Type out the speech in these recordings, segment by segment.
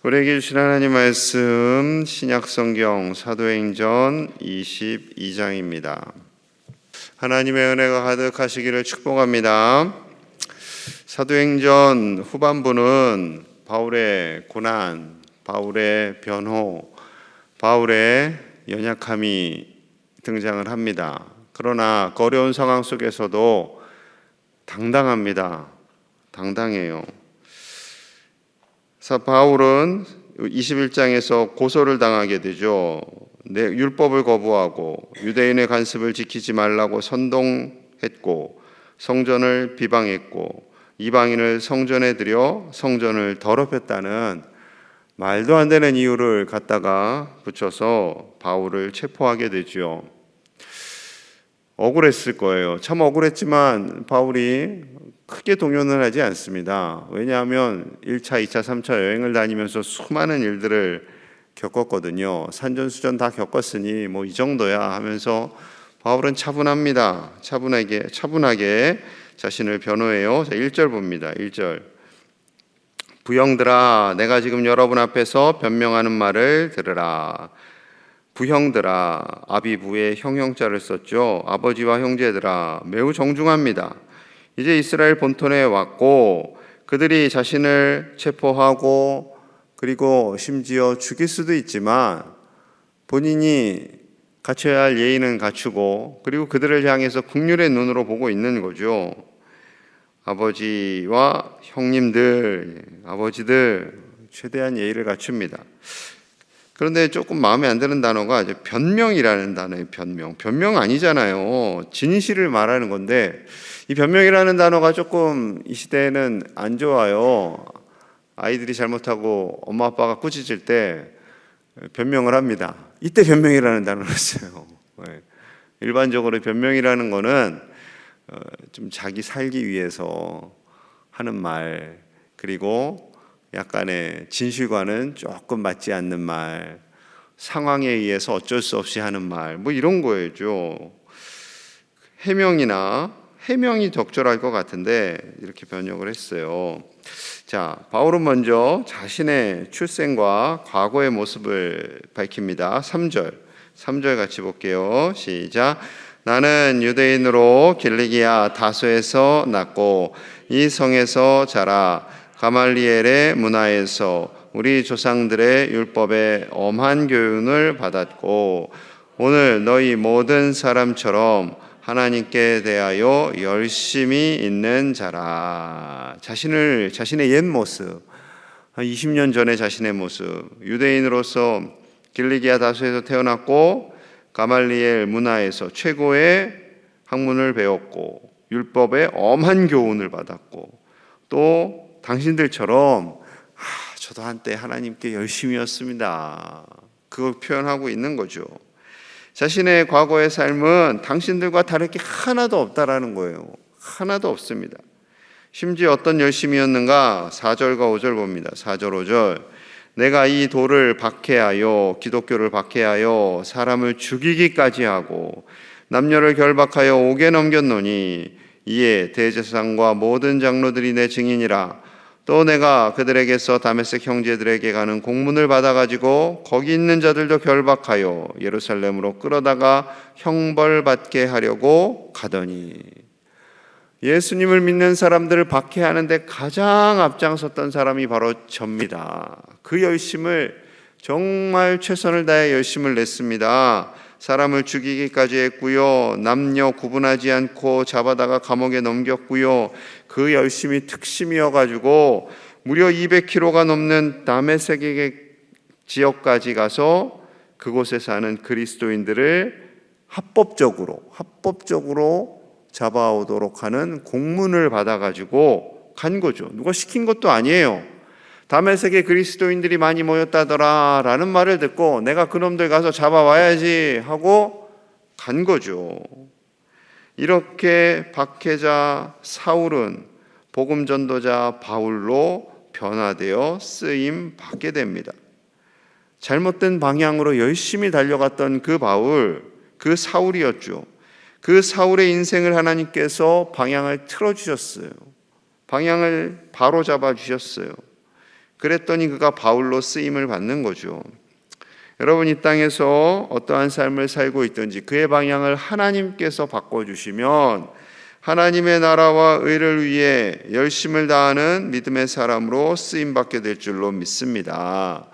우리에게 주신 하나님 말씀 신약성경 사도행전 22장입니다. 하나님의 은혜가 가득하시기를 축복합니다. 사도행전 후반부는 바울의 고난, 바울의 변호, 바울의 연약함이 등장을 합니다. 그러나 그 어려운 상황 속에서도 당당합니다. 당당해요. 바울은 21장에서 고소를 당하게 되죠. 율법을 거부하고 유대인의 관습을 지키지 말라고 선동했고 성전을 비방했고 이방인을 성전에 들여 성전을 더럽혔다는 말도 안 되는 이유를 갖다가 붙여서 바울을 체포하게 되죠. 억울했을 거예요. 참 억울했지만 바울이 크게 동요는 하지 않습니다. 왜냐하면 1차, 2차, 3차 여행을 다니면서 수많은 일들을 겪었거든요. 산전수전 다 겪었으니 뭐 이 정도야 하면서 바울은 차분합니다. 차분하게 자신을 변호해요. 자, 1절 봅니다. 1절. 부형들아, 내가 지금 여러분 앞에서 변명하는 말을 들으라. 부형들아, 아비부의 형용자를 썼죠. 아버지와 형제들아, 매우 정중합니다. 이제 이스라엘 본토에 왔고 그들이 자신을 체포하고 그리고 심지어 죽일 수도 있지만 본인이 갖춰야 할 예의는 갖추고 그리고 그들을 향해서 긍휼의 눈으로 보고 있는 거죠. 아버지와 형님들, 아버지들 최대한 예의를 갖춥니다. 그런데 조금 마음에 안 드는 단어가 이제 변명이라는 단어예요. 변명 아니잖아요. 진실을 말하는 건데 이 변명이라는 단어가 조금 이 시대에는 안 좋아요. 아이들이 잘못하고 엄마 아빠가 꾸짖을 때 변명을 합니다. 이때 변명이라는 단어를 써요. 일반적으로 변명이라는 거는 좀 자기 살기 위해서 하는 말, 그리고 약간의 진실과는 조금 맞지 않는 말, 상황에 의해서 어쩔 수 없이 하는 말, 뭐 이런 거예요. 해명이 적절할 것 같은데 이렇게 번역을 했어요. 자, 바울은 먼저 자신의 출생과 과거의 모습을 밝힙니다. 3절 같이 볼게요. 시작. 나는 유대인으로 길리기아 다소에서 났고 이 성에서 자라 가말리엘의 문화에서 우리 조상들의 율법에 엄한 교훈을 받았고 오늘 너희 모든 사람처럼 하나님께 대하여 열심히 있는 자라. 자신의 옛 모습, 한 20년 전의 자신의 모습, 유대인으로서 길리기아 다소에서 태어났고 가말리엘 문화에서 최고의 학문을 배웠고 율법에 엄한 교훈을 받았고 또 당신들처럼 저도 한때 하나님께 열심이었습니다. 그걸 표현하고 있는 거죠. 자신의 과거의 삶은 당신들과 다를 게 하나도 없다라는 거예요. 하나도 없습니다. 심지어 어떤 열심이었는가? 4절과 5절 봅니다. 4절 5절. 내가 이 돌을 박해하여 기독교를 박해하여 사람을 죽이기까지 하고 남녀를 결박하여 옥에 넘겼노니 이에 대제사장과 모든 장로들이 내 증인이라. 또 내가 그들에게서 다메섹 형제들에게 가는 공문을 받아가지고 거기 있는 자들도 결박하여 예루살렘으로 끌어다가 형벌받게 하려고 가더니. 예수님을 믿는 사람들을 박해하는데 가장 앞장섰던 사람이 바로 접니다. 그 열심을 정말 최선을 다해 열심을 냈습니다. 사람을 죽이기까지 했고요. 남녀 구분하지 않고 잡아다가 감옥에 넘겼고요. 그 열심이 특심이어가지고 무려 200km가 넘는 다메섹 지역까지 가서 그곳에 사는 그리스도인들을 합법적으로 잡아오도록 하는 공문을 받아가지고 간 거죠. 누가 시킨 것도 아니에요. 다메섹에 그리스도인들이 많이 모였다더라 라는 말을 듣고 내가 그놈들 가서 잡아와야지 하고 간 거죠. 이렇게 박해자 사울은 복음 전도자 바울로 변화되어 쓰임 받게 됩니다. 잘못된 방향으로 열심히 달려갔던 그 바울, 그 사울이었죠. 그 사울의 인생을 하나님께서 방향을 틀어주셨어요. 방향을 바로 잡아주셨어요. 그랬더니 그가 바울로 쓰임을 받는 거죠. 여러분, 이 땅에서 어떠한 삶을 살고 있든지 그의 방향을 하나님께서 바꿔주시면 하나님의 나라와 의를 위해 열심을 다하는 믿음의 사람으로 쓰임받게 될 줄로 믿습니다.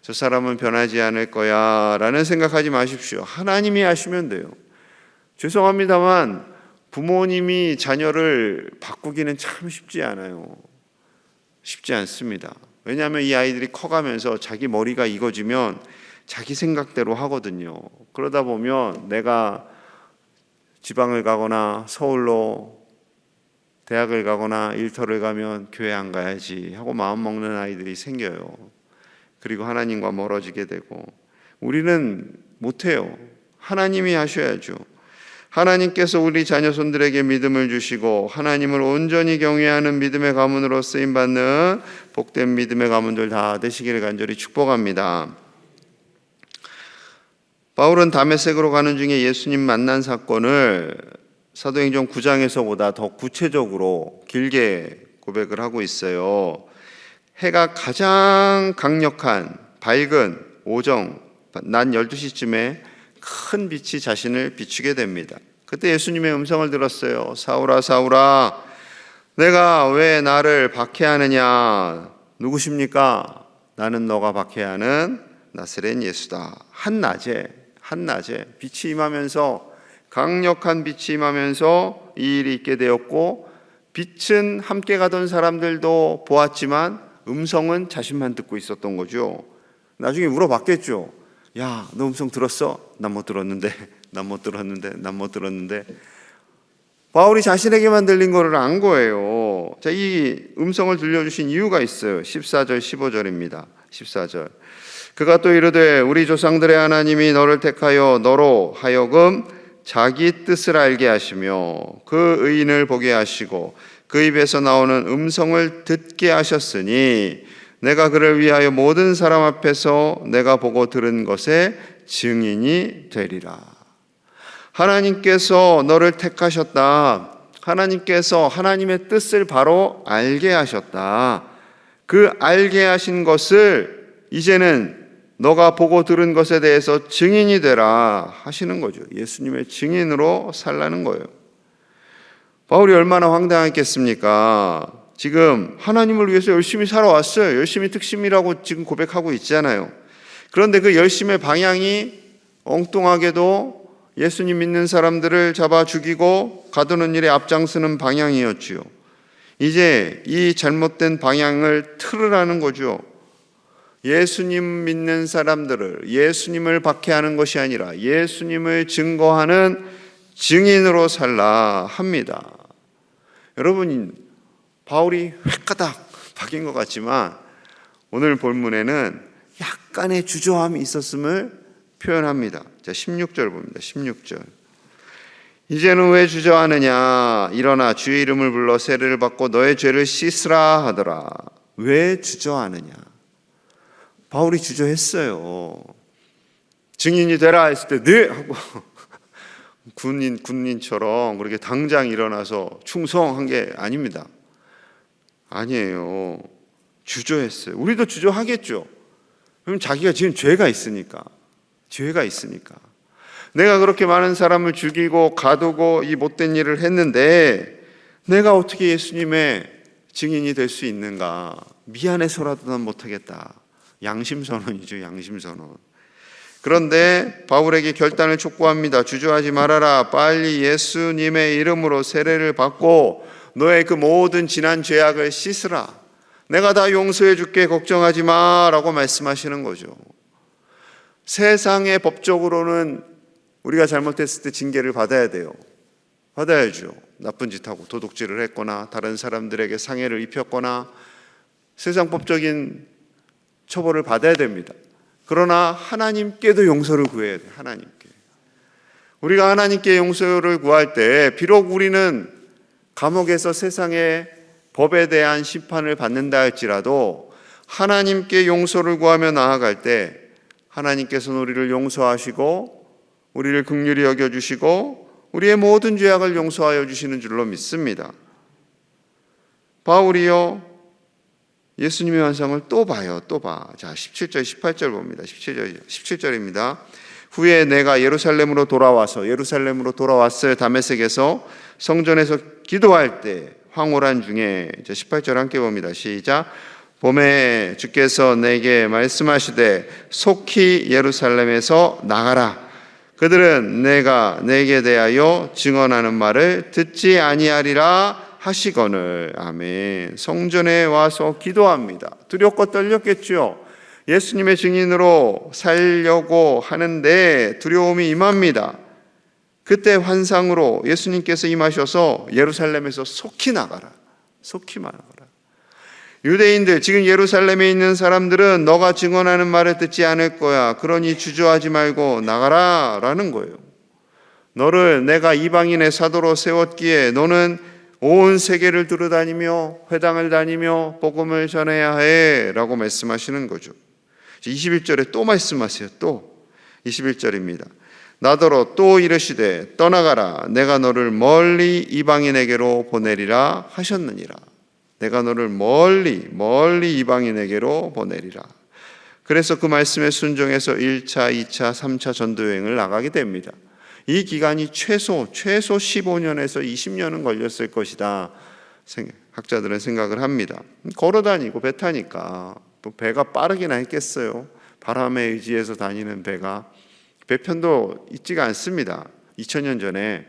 저 사람은 변하지 않을 거야 라는 생각하지 마십시오. 하나님이 하시면 돼요. 죄송합니다만 부모님이 자녀를 바꾸기는 참 쉽지 않아요. 쉽지 않습니다. 왜냐하면 이 아이들이 커가면서 자기 머리가 익어지면 자기 생각대로 하거든요. 그러다 보면 내가 지방을 가거나 서울로 대학을 가거나 일터를 가면 교회 안 가야지 하고 마음먹는 아이들이 생겨요. 그리고 하나님과 멀어지게 되고, 우리는 못해요. 하나님이 하셔야죠. 하나님께서 우리 자녀손들에게 믿음을 주시고 하나님을 온전히 경외하는 믿음의 가문으로 쓰임받는 복된 믿음의 가문들 다 되시기를 간절히 축복합니다. 바울은 다메섹으로 가는 중에 예수님 만난 사건을 사도행전 9장에서보다 더 구체적으로 길게 고백을 하고 있어요. 해가 가장 강력한 밝은 오정 낮 12시쯤에 큰 빛이 자신을 비추게 됩니다. 그때 예수님의 음성을 들었어요. 사울아 사울아, 내가 왜 나를 박해하느냐? 누구십니까? 나는 너가 박해하는 나사렛 예수다. 한낮에 빛이 임하면서, 강력한 빛이 임하면서 이 일이 있게 되었고, 빛은 함께 가던 사람들도 보았지만 음성은 자신만 듣고 있었던 거죠. 나중에 물어봤겠죠. 야, 너 음성 들었어? 난 못 들었는데. 바울이 자신에게만 들린 거를 안 거예요. 자, 이 음성을 들려주신 이유가 있어요. 14절 15절입니다. 14절. 그가 또 이르되 우리 조상들의 하나님이 너를 택하여 너로 하여금 자기 뜻을 알게 하시며 그 의인을 보게 하시고 그 입에서 나오는 음성을 듣게 하셨으니 내가 그를 위하여 모든 사람 앞에서 내가 보고 들은 것에 증인이 되리라. 하나님께서 너를 택하셨다. 하나님께서 하나님의 뜻을 바로 알게 하셨다. 그 알게 하신 것을 이제는 너가 보고 들은 것에 대해서 증인이 되라 하시는 거죠. 예수님의 증인으로 살라는 거예요. 바울이 얼마나 황당했겠습니까? 지금 하나님을 위해서 열심히 살아왔어요. 열심히 특심이라고 지금 고백하고 있잖아요. 그런데 그 열심의 방향이 엉뚱하게도 예수님 믿는 사람들을 잡아 죽이고 가두는 일에 앞장서는 방향이었지요. 이제 이 잘못된 방향을 틀으라는 거죠. 예수님 믿는 사람들을 예수님을 박해하는 것이 아니라 예수님을 증거하는 증인으로 살라 합니다. 여러분, 바울이 획가닥 바뀐 것 같지만 오늘 본문에는 약간의 주저함이 있었음을 표현합니다. 자, 16절 봅니다. 16절. 이제는 왜 주저하느냐? 일어나 주의 이름을 불러 세례를 받고 너의 죄를 씻으라 하더라. 왜 주저하느냐? 바울이 주저했어요. 증인이 되라 했을 때 네 하고 군인처럼 그렇게 당장 일어나서 충성한 게 아닙니다. 아니에요. 주저했어요. 우리도 주저하겠죠. 그럼 자기가 지금 죄가 있으니까. 내가 그렇게 많은 사람을 죽이고 가두고 이 못된 일을 했는데 내가 어떻게 예수님의 증인이 될 수 있는가? 미안해서라도 난 못하겠다. 양심선언이죠. 양심선언. 그런데 바울에게 결단을 촉구합니다. 주저하지 말아라. 빨리 예수님의 이름으로 세례를 받고 너의 그 모든 지난 죄악을 씻으라. 내가 다 용서해 줄게. 걱정하지 마 라고 말씀하시는 거죠. 세상의 법적으로는 우리가 잘못했을 때 징계를 받아야 돼요. 받아야죠. 나쁜 짓하고 도둑질을 했거나 다른 사람들에게 상해를 입혔거나 세상 법적인 처벌을 받아야 됩니다. 그러나 하나님께도 용서를 구해야 돼요. 하나님께. 우리가 하나님께 용서를 구할 때 비록 우리는 감옥에서 세상의 법에 대한 심판을 받는다 할지라도 하나님께 용서를 구하며 나아갈 때 하나님께서는 우리를 용서하시고 우리를 긍휼히 여겨주시고 우리의 모든 죄악을 용서하여 주시는 줄로 믿습니다. 바울이요, 예수님의 환상을 또 봐요. 또 봐. 자, 17절, 18절 봅니다. 17절입니다. 후에 내가 예루살렘으로 돌아왔어요. 다메섹에서 성전에서 기도할 때 황홀한 중에, 18절 함께 봅니다. 시작. 봄에 주께서 내게 말씀하시되 속히 예루살렘에서 나가라. 그들은 내가 내게 대하여 증언하는 말을 듣지 아니하리라 하시거늘. 아멘. 성전에 와서 기도합니다. 두렵고 떨렸겠죠. 예수님의 증인으로 살려고 하는데 두려움이 임합니다. 그때 환상으로 예수님께서 임하셔서 예루살렘에서 속히 나가라. 속히 나가라. 유대인들, 지금 예루살렘에 있는 사람들은 너가 증언하는 말을 듣지 않을 거야. 그러니 주저하지 말고 나가라 라는 거예요. 너를 내가 이방인의 사도로 세웠기에 너는 온 세계를 두루다니며 회당을 다니며 복음을 전해야 해 라고 말씀하시는 거죠. 21절에 또 말씀하세요. 또 21절입니다. 나더러 또 이르시되 떠나가라. 내가 너를 멀리 이방인에게로 보내리라 하셨느니라. 내가 너를 멀리 이방인에게로 보내리라. 그래서 그 말씀에 순종해서 1차, 2차, 3차 전도여행을 나가게 됩니다. 이 기간이 최소 15년에서 20년은 걸렸을 것이다. 학자들은 생각을 합니다. 걸어다니고 배 타니까 또 배가 빠르기나 했겠어요. 바람에 의지해서 다니는 배가. 배편도 있지가 않습니다. 2000년 전에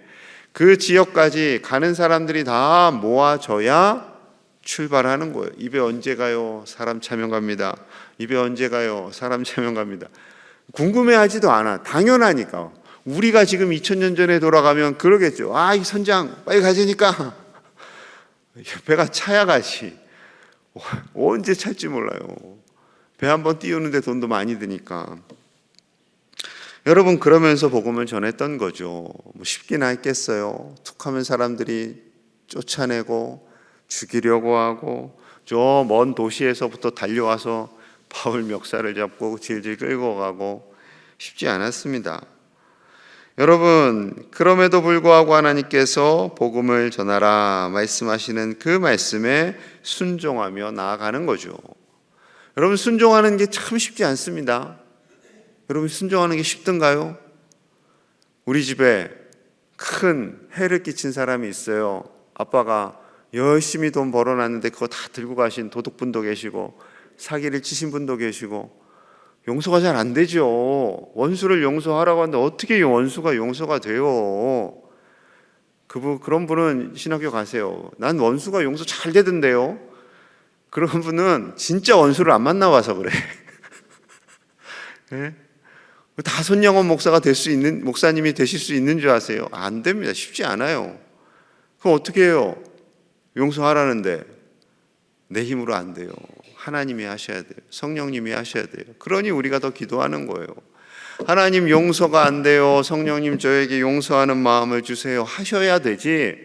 그 지역까지 가는 사람들이 다 모아져야 출발하는 거예요. 입에 언제 가요? 사람 차면 갑니다. 입에 언제 가요? 사람 차면 갑니다. 궁금해하지도 않아. 당연하니까. 우리가 지금 2000년 전에 돌아가면 그러겠죠. 이 선장 빨리 가자니까. 배가 차야 가지. 언제 찰지 몰라요. 배 한번 띄우는데 돈도 많이 드니까. 여러분, 그러면서 복음을 전했던 거죠. 쉽기나 했겠어요. 툭하면 사람들이 쫓아내고 죽이려고 하고 저 먼 도시에서부터 달려와서 바울 멱살을 잡고 질질 끌고 가고 쉽지 않았습니다. 여러분, 그럼에도 불구하고 하나님께서 복음을 전하라 말씀하시는 그 말씀에 순종하며 나아가는 거죠. 여러분, 순종하는 게 참 쉽지 않습니다. 여러분, 순종하는 게 쉽던가요? 우리 집에 큰 해를 끼친 사람이 있어요. 아빠가 열심히 돈 벌어놨는데 그거 다 들고 가신 도둑분도 계시고 사기를 치신 분도 계시고 용서가 잘 안 되죠. 원수를 용서하라고 하는데 어떻게 원수가 용서가 돼요? 그런 분은 신학교 가세요. 난 원수가 용서 잘 되던데요. 그런 분은 진짜 원수를 안 만나와서 그래. 네? 다 손영원 목사가 될 수 있는, 목사님이 되실 수 있는 줄 아세요? 안 됩니다. 쉽지 않아요. 그럼 어떻게 해요? 용서하라는데 내 힘으로 안 돼요. 하나님이 하셔야 돼요. 성령님이 하셔야 돼요. 그러니 우리가 더 기도하는 거예요. 하나님, 용서가 안 돼요. 성령님, 저에게 용서하는 마음을 주세요. 하셔야 되지.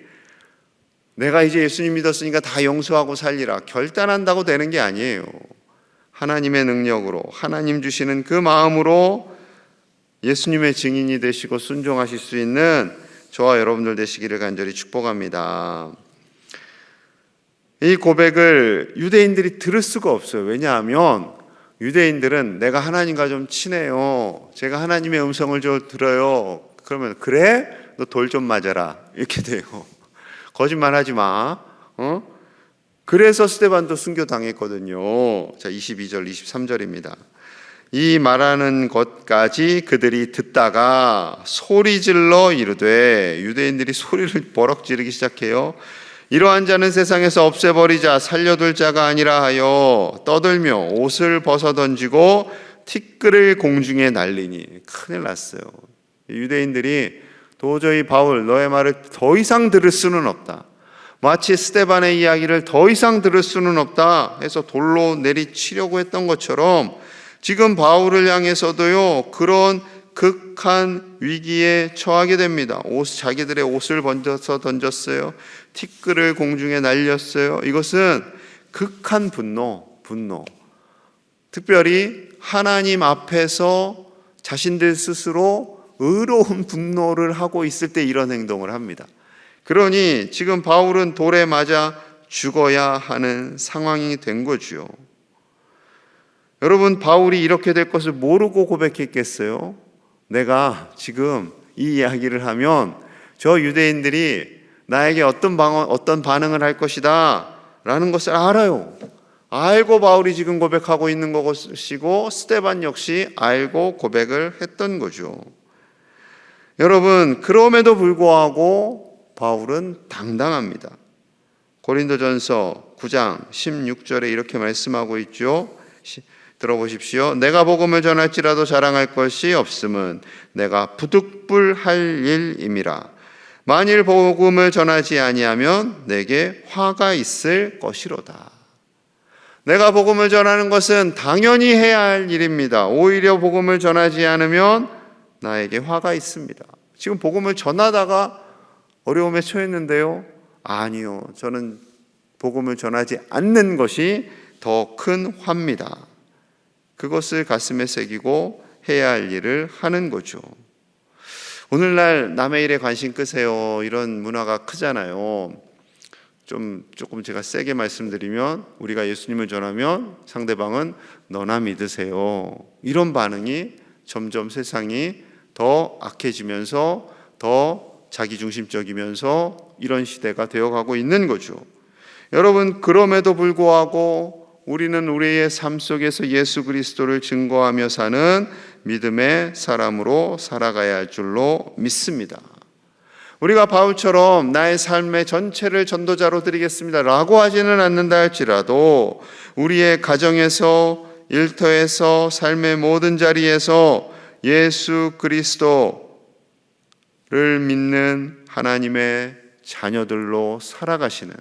내가 이제 예수님 믿었으니까 다 용서하고 살리라. 결단한다고 되는 게 아니에요. 하나님의 능력으로, 하나님 주시는 그 마음으로 예수님의 증인이 되시고 순종하실 수 있는 저와 여러분들 되시기를 간절히 축복합니다. 이 고백을 유대인들이 들을 수가 없어요. 왜냐하면 유대인들은 내가 하나님과 좀 친해요. 제가 하나님의 음성을 좀 들어요. 그러면 그래? 너 돌 좀 맞아라. 이렇게 돼요. 거짓말하지 마. 그래서 스데반도 순교당했거든요. 자, 22절, 23절입니다. 이 말하는 것까지 그들이 듣다가 소리질러 이르되, 유대인들이 소리를 버럭 지르기 시작해요. 이러한 자는 세상에서 없애버리자, 살려둘 자가 아니라 하여 떠들며 옷을 벗어던지고 티끌을 공중에 날리니. 큰일 났어요. 유대인들이 도저히 바울, 너의 말을 더 이상 들을 수는 없다, 마치 스데반의 이야기를 더 이상 들을 수는 없다 해서 돌로 내리치려고 했던 것처럼 지금 바울을 향해서도요, 그런 극한 위기에 처하게 됩니다. 자기들의 옷을 번져서 던졌어요. 티끌을 공중에 날렸어요. 이것은 극한 분노. 특별히 하나님 앞에서 자신들 스스로 의로운 분노를 하고 있을 때 이런 행동을 합니다. 그러니 지금 바울은 돌에 맞아 죽어야 하는 상황이 된 거죠. 여러분, 바울이 이렇게 될 것을 모르고 고백했겠어요? 내가 지금 이 이야기를 하면 저 유대인들이 나에게 어떤 반응을 할 것이다 라는 것을 알아요. 알고 바울이 지금 고백하고 있는 것이고, 스데반 역시 알고 고백을 했던 거죠. 여러분, 그럼에도 불구하고 바울은 당당합니다. 고린도전서 9장 16절에 이렇게 말씀하고 있죠. 들어보십시오. 내가 복음을 전할지라도 자랑할 것이 없음은 내가 부득불할 일임이라. 만일 복음을 전하지 아니하면 내게 화가 있을 것이로다. 내가 복음을 전하는 것은 당연히 해야 할 일입니다. 오히려 복음을 전하지 않으면 나에게 화가 있습니다. 지금 복음을 전하다가 어려움에 처했는데요. 아니요, 저는 복음을 전하지 않는 것이 더 큰 화입니다. 그것을 가슴에 새기고 해야 할 일을 하는 거죠. 오늘날 남의 일에 관심 끄세요, 이런 문화가 크잖아요. 조금 제가 세게 말씀드리면, 우리가 예수님을 전하면 상대방은 너나 믿으세요, 이런 반응이 점점 세상이 더 악해지면서 더 자기중심적이면서 이런 시대가 되어가고 있는 거죠. 여러분, 그럼에도 불구하고 우리는 우리의 삶 속에서 예수 그리스도를 증거하며 사는 믿음의 사람으로 살아가야 할 줄로 믿습니다. 우리가 바울처럼 나의 삶의 전체를 전도자로 드리겠습니다 라고 하지는 않는다 할지라도, 우리의 가정에서, 일터에서, 삶의 모든 자리에서 예수 그리스도를 믿는 하나님의 자녀들로 살아가시는,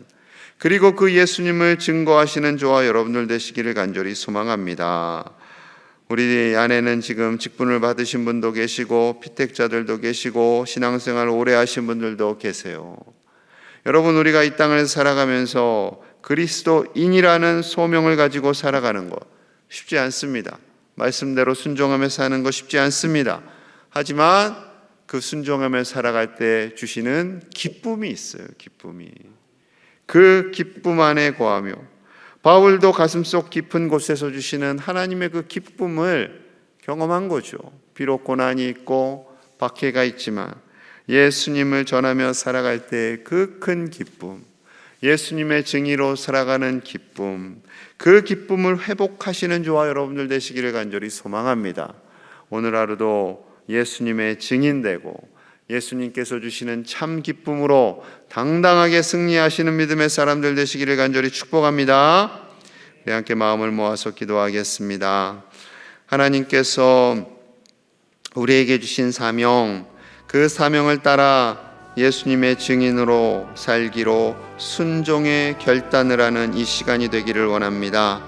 그리고 그 예수님을 증거하시는 저와 여러분들 되시기를 간절히 소망합니다. 우리 안에는 지금 직분을 받으신 분도 계시고, 피택자들도 계시고, 신앙생활 오래 하신 분들도 계세요. 여러분, 우리가 이 땅을 살아가면서 그리스도인이라는 소명을 가지고 살아가는 것 쉽지 않습니다. 말씀대로 순종하며 사는 거 쉽지 않습니다. 하지만 그 순종하며 살아갈 때 주시는 기쁨이 있어요. 기쁨이. 그 기쁨 안에 거하며, 바울도 가슴속 깊은 곳에서 주시는 하나님의 그 기쁨을 경험한 거죠. 비록 고난이 있고 박해가 있지만 예수님을 전하며 살아갈 때 그 큰 기쁨, 예수님의 증인으로 살아가는 기쁨, 그 기쁨을 회복하시는 저와 여러분들 되시기를 간절히 소망합니다. 오늘 하루도 예수님의 증인되고 예수님께서 주시는 참 기쁨으로 당당하게 승리하시는 믿음의 사람들 되시기를 간절히 축복합니다. 우리 함께 마음을 모아서 기도하겠습니다. 하나님께서 우리에게 주신 사명, 그 사명을 따라 예수님의 증인으로 살기로 순종의 결단을 하는 이 시간이 되기를 원합니다.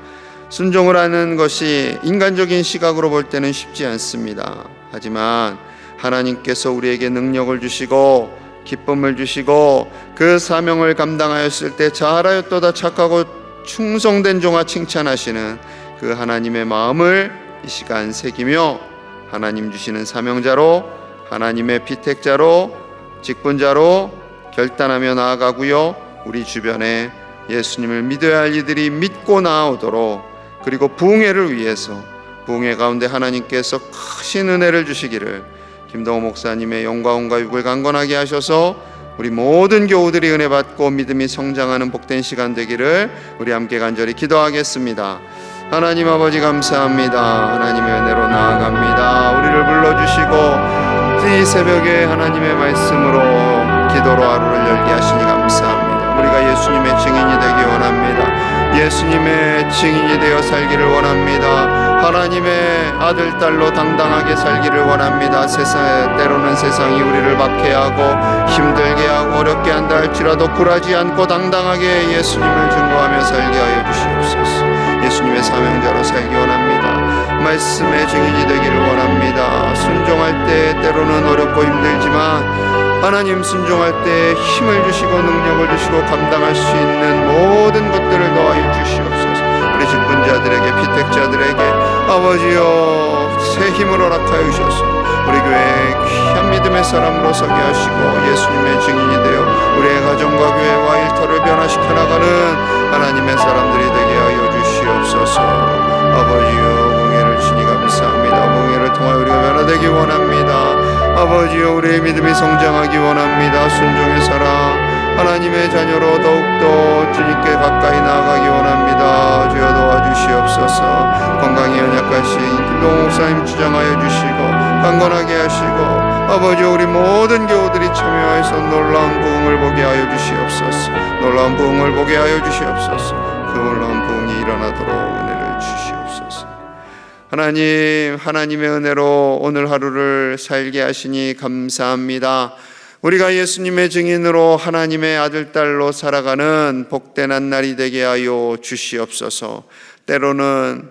순종을 하는 것이 인간적인 시각으로 볼 때는 쉽지 않습니다. 하지만 하나님께서 우리에게 능력을 주시고 기쁨을 주시고 그 사명을 감당하였을 때 잘하였도다 착하고 충성된 종아 칭찬하시는 그 하나님의 마음을 이 시간 새기며 하나님 주시는 사명자로, 하나님의 피택자로, 직분자로 결단하며 나아가고요, 우리 주변에 예수님을 믿어야 할 이들이 믿고 나아오도록, 그리고 부흥회를 위해서 부흥회 가운데 하나님께서 크신 은혜를 주시기를 김동호 목사님의 영광과 육을 강건하게 하셔서 우리 모든 교우들이 은혜 받고 믿음이 성장하는 복된 시간 되기를 우리 함께 간절히 기도하겠습니다. 하나님 아버지 감사합니다. 하나님의 은혜로 나아갑니다. 우리를 불러주시고 이 새벽에 하나님의 말씀으로 기도로 하루를 열게 하시니 감사합니다. 우리가 예수님의 증인이 되기 원합니다. 예수님의 증인이 되어 살기를 원합니다. 하나님의 아들, 딸로 당당하게 살기를 원합니다. 때로는 세상이 우리를 박해하고 힘들게 하고 어렵게 한다 할지라도 굴하지 않고 당당하게 예수님을 증거하며 살게 하여 주시옵소서. 예수님의 사명자로 살기 원합니다. 말씀의 증인이 되기를 원합니다. 순종할 때 때로는 어렵고 힘들지만 하나님 순종할 때 힘을 주시고 능력을 주시고 감당할 수 있는 모든 것들을 더하여 주시옵소서. 우리 직분자들에게, 피택자들에게 아버지여 새 힘을 허락하여 주셔서 우리 교회에 귀한 믿음의 사람으로 서게 하시고 예수님의 증인이 되어 우리의 가정과 교회와 일터를 변화시켜 나가는 원합니다. 아버지여, 우리의 믿음이 성장하기 원합니다. 순종의 사랑, 하나님의 자녀로 더욱더 주님께 가까이 나아가기 원합니다. 주여 도와주시옵소서. 건강에 연약하신 김동호 목사님 주장하여 주시고 강건하게 하시고, 아버지 우리 모든 교우들이 참여해서 놀라운 부흥을 보게 하여 주시옵소서. 놀라운 부흥을 보게 하여 주시옵소서. 그 놀라운 부흥이 일어나도록 은혜를 주시옵소서. 하나님, 하나님의 은혜로 오늘 하루를 살게 하시니 감사합니다. 우리가 예수님의 증인으로 하나님의 아들, 딸로 살아가는 복된 한 날이 되게 하여 주시옵소서. 때로는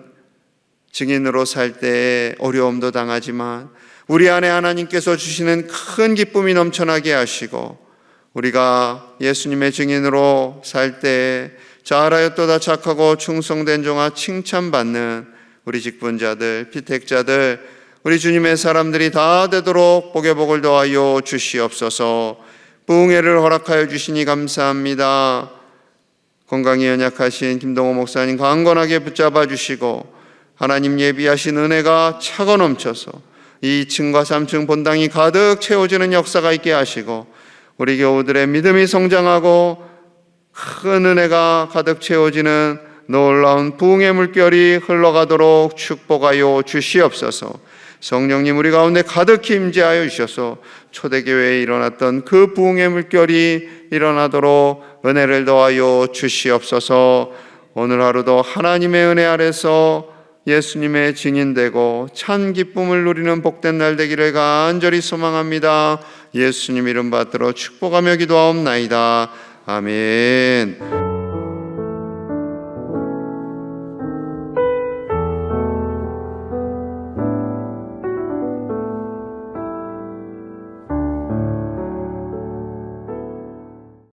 증인으로 살 때 어려움도 당하지만 우리 안에 하나님께서 주시는 큰 기쁨이 넘쳐나게 하시고, 우리가 예수님의 증인으로 살 때 잘하였도다 착하고 충성된 종아 칭찬받는 우리 직분자들, 피택자들, 우리 주님의 사람들이 다 되도록 복의 복을 더하여 주시옵소서. 부흥회를 허락하여 주시니 감사합니다. 건강이 연약하신 김동호 목사님 강건하게 붙잡아 주시고, 하나님 예비하신 은혜가 차고 넘쳐서 2층과 3층 본당이 가득 채워지는 역사가 있게 하시고, 우리 교우들의 믿음이 성장하고 큰 은혜가 가득 채워지는 놀라운 부흥의 물결이 흘러가도록 축복하여 주시옵소서. 성령님, 우리 가운데 가득히 임재하여 주셔서 초대교회에 일어났던 그 부흥의 물결이 일어나도록 은혜를 더하여 주시옵소서. 오늘 하루도 하나님의 은혜 아래서 예수님의 증인되고 참 기쁨을 누리는 복된 날 되기를 간절히 소망합니다. 예수님 이름 받들어 축복하며 기도하옵나이다. 아멘.